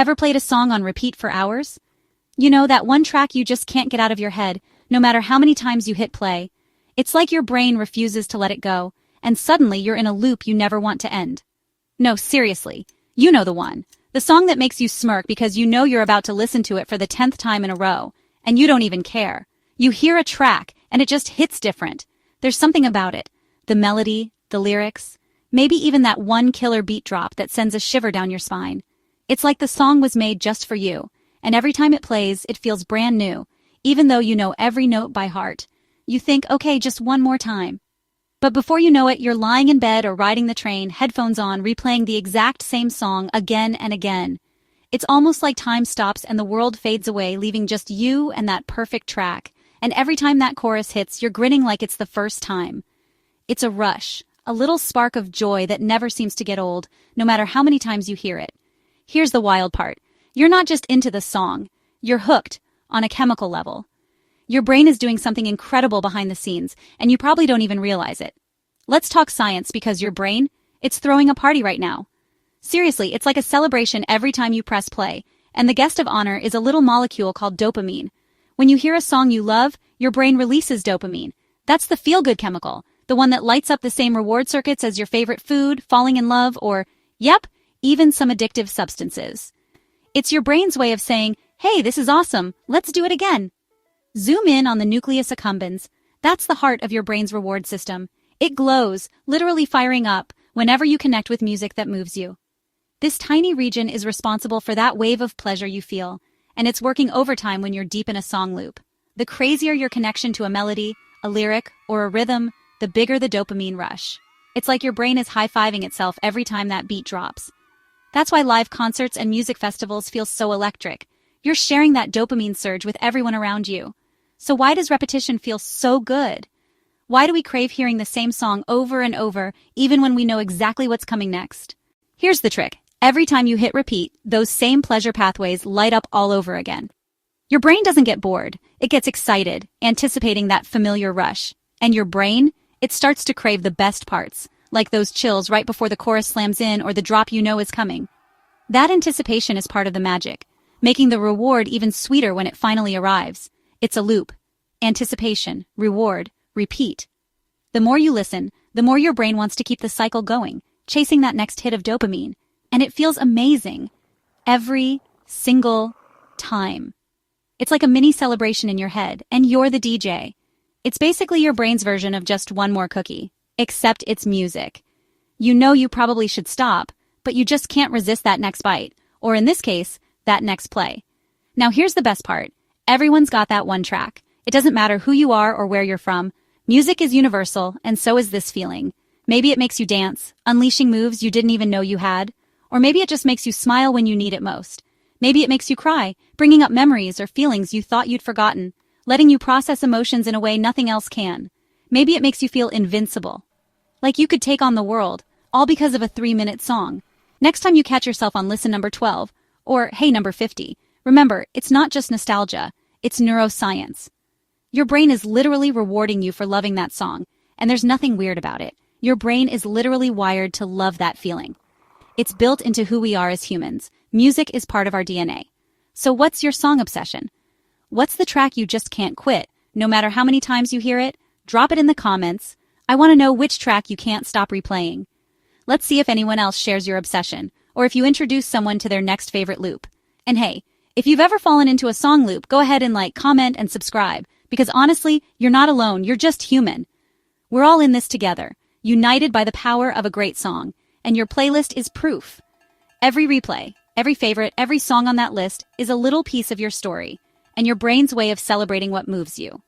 Ever played a song on repeat for hours? You know, that one track you just can't get out of your head, no matter how many times you hit play. It's like your brain refuses to let it go, and suddenly you're in a loop you never want to end. No, seriously. You know the one. The song that makes you smirk because you know you're about to listen to it for the 10th time in a row, and you don't even care. You hear a track, and it just hits different. There's something about it. The melody, the lyrics, maybe even that one killer beat drop that sends a shiver down your spine. It's like the song was made just for you, and every time it plays, it feels brand new, even though you know every note by heart. You think, okay, just one more time. But before you know it, you're lying in bed or riding the train, headphones on, replaying the exact same song again and again. It's almost like time stops and the world fades away, leaving just you and that perfect track. And every time that chorus hits, you're grinning like it's the first time. It's a rush, a little spark of joy that never seems to get old, no matter how many times you hear it. Here's the wild part. You're not just into the song. You're hooked, on a chemical level. Your brain is doing something incredible behind the scenes, and you probably don't even realize it. Let's talk science, because your brain, it's throwing a party right now. Seriously, it's like a celebration every time you press play, and the guest of honor is a little molecule called dopamine. When you hear a song you love, your brain releases dopamine. That's the feel-good chemical, the one that lights up the same reward circuits as your favorite food, falling in love, or, yep, even some addictive substances. It's your brain's way of saying, hey, this is awesome, let's do it again. Zoom in on the nucleus accumbens. That's the heart of your brain's reward system. It glows, literally firing up, whenever you connect with music that moves you. This tiny region is responsible for that wave of pleasure you feel, and it's working overtime when you're deep in a song loop. The crazier your connection to a melody, a lyric, or a rhythm, the bigger the dopamine rush. It's like your brain is high-fiving itself every time that beat drops. That's why live concerts and music festivals feel so electric. You're sharing that dopamine surge with everyone around you. So why does repetition feel so good? Why do we crave hearing the same song over and over, even when we know exactly what's coming next? Here's the trick. Every time you hit repeat, those same pleasure pathways light up all over again. Your brain doesn't get bored. It gets excited, anticipating that familiar rush. And your brain, it starts to crave the best parts, like those chills right before the chorus slams in or the drop you know is coming. That anticipation is part of the magic, making the reward even sweeter when it finally arrives. It's a loop. Anticipation, reward, repeat. The more you listen, the more your brain wants to keep the cycle going, chasing that next hit of dopamine. And it feels amazing. Every single time. It's like a mini celebration in your head, and you're the DJ. It's basically your brain's version of just one more cookie, except it's music. You know you probably should stop, but you just can't resist that next bite, or in this case, that next play. Now here's the best part. Everyone's got that one track. It doesn't matter who you are or where you're from. Music is universal, and so is this feeling. Maybe it makes you dance, unleashing moves you didn't even know you had. Or maybe it just makes you smile when you need it most. Maybe it makes you cry, bringing up memories or feelings you thought you'd forgotten, letting you process emotions in a way nothing else can. Maybe it makes you feel invincible. Like you could take on the world, all because of a 3-minute song. Next time you catch yourself on listen number 12, or hey number 50, remember, it's not just nostalgia, it's neuroscience. Your brain is literally rewarding you for loving that song, and there's nothing weird about it. Your brain is literally wired to love that feeling. It's built into who we are as humans. Music is part of our DNA. So what's your song obsession? What's the track you just can't quit? No matter how many times you hear it, drop it in the comments. I want to know which track you can't stop replaying. Let's see if anyone else shares your obsession, or if you introduce someone to their next favorite loop. And hey, if you've ever fallen into a song loop, go ahead and like, comment, and subscribe. Because honestly, you're not alone, you're just human. We're all in this together, united by the power of a great song. And your playlist is proof. Every replay, every favorite, every song on that list is a little piece of your story, and your brain's way of celebrating what moves you.